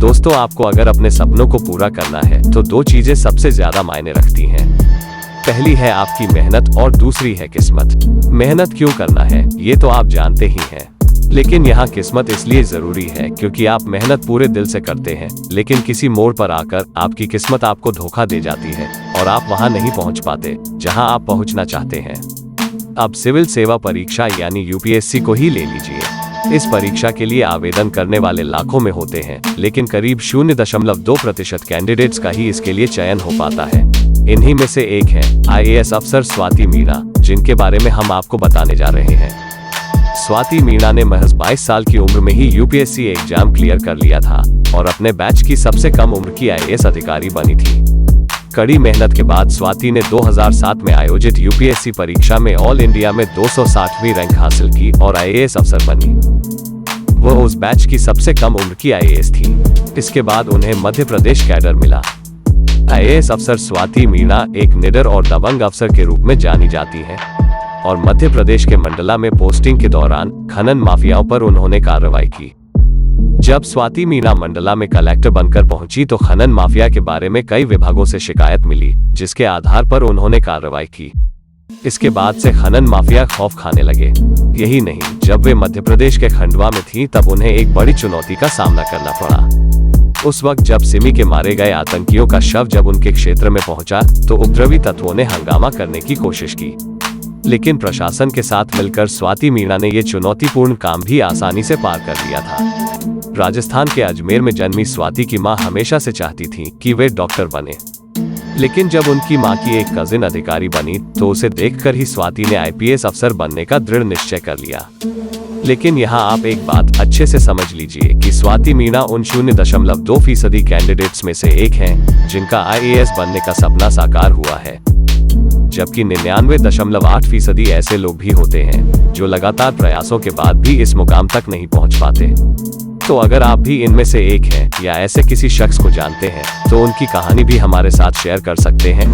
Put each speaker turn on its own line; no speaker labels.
दोस्तों, आपको अगर अपने सपनों को पूरा करना है तो दो चीजें सबसे ज्यादा मायने रखती हैं। पहली है आपकी मेहनत और दूसरी है किस्मत। मेहनत क्यों करना है ये तो आप जानते ही हैं, लेकिन यहाँ किस्मत इसलिए जरूरी है क्योंकि आप मेहनत पूरे दिल से करते हैं, लेकिन किसी मोड़ पर आकर आपकी किस्मत आपको धोखा दे जाती है और आप वहाँ नहीं पहुँच पाते जहाँ आप पहुँचना चाहते हैं। अब सिविल सेवा परीक्षा यानी यूपीएससी को ही ले लीजिए। इस परीक्षा के लिए आवेदन करने वाले लाखों में होते हैं, लेकिन करीब 0.2% कैंडिडेट्स का ही इसके लिए चयन हो पाता है। इन्हीं में से एक है आईएएस अफसर स्वाति मीणा, जिनके बारे में हम आपको बताने जा रहे हैं। स्वाति मीणा ने महज 22 साल की उम्र में ही यूपीएससी एग्जाम क्लियर कर लिया था और अपने बैच की सबसे कम उम्र की आईएएस अधिकारी बनी थी। कड़ी मेहनत के बाद स्वाति ने 2007 में आयोजित यूपीएससी परीक्षा में ऑल इंडिया में 260वीं रैंक हासिल की और आईएएस अफसर बनी। वह उस बैच की सबसे कम उम्र की आईएएस थी। इसके बाद उन्हें मध्य प्रदेश कैडर मिला। आईएएस अफसर स्वाति मीणा एक निडर और दबंग अफसर के रूप में जानी जाती हैं और मध्य प्रदेश के मंडला में पोस्टिंग के दौरान खनन माफियाओं पर उन्होंने कार्रवाई की। जब स्वाति मीणा मंडला में कलेक्टर बनकर पहुंची तो खनन माफिया के बारे में कई विभागों से शिकायत मिली, जिसके आधार पर उन्होंने कार्रवाई की। इसके बाद से खनन माफिया खौफ खाने लगे। यही नहीं, जब वे मध्य प्रदेश के खंडवा में थी तब उन्हें एक बड़ी चुनौती का सामना करना पड़ा। उस वक्त जब सिमी के मारे गए आतंकियों का शव जब उनके क्षेत्र में पहुंचा तो उपद्रवी तत्वों ने हंगामा करने की कोशिश की, लेकिन प्रशासन के साथ मिलकर स्वाति मीणा ने ये चुनौतीपूर्ण काम भी आसानी से पार कर लिया था। राजस्थान के अजमेर में जन्मी स्वाति की मां हमेशा से चाहती थी कि वे डॉक्टर बने, लेकिन जब उनकी मां की एक कजिन अधिकारी बनी तो उसे देखकर ही स्वाति ने आईपीएस अफसर बनने का दृढ़ निश्चय कर लिया। लेकिन यहाँ आप एक बात अच्छे से समझ लीजिए कि स्वाति मीणा उन 0.2% कैंडिडेट्स में से एक हैं जिनका आईएएस बनने का सपना साकार हुआ है, जबकि 99.8% ऐसे लोग भी होते हैं जो लगातार प्रयासों के बाद भी इस मुकाम तक नहीं पहुंच पाते। तो अगर आप भी इनमें से एक हैं या ऐसे किसी शख्स को जानते हैं तो उनकी कहानी भी हमारे साथ शेयर कर सकते हैं।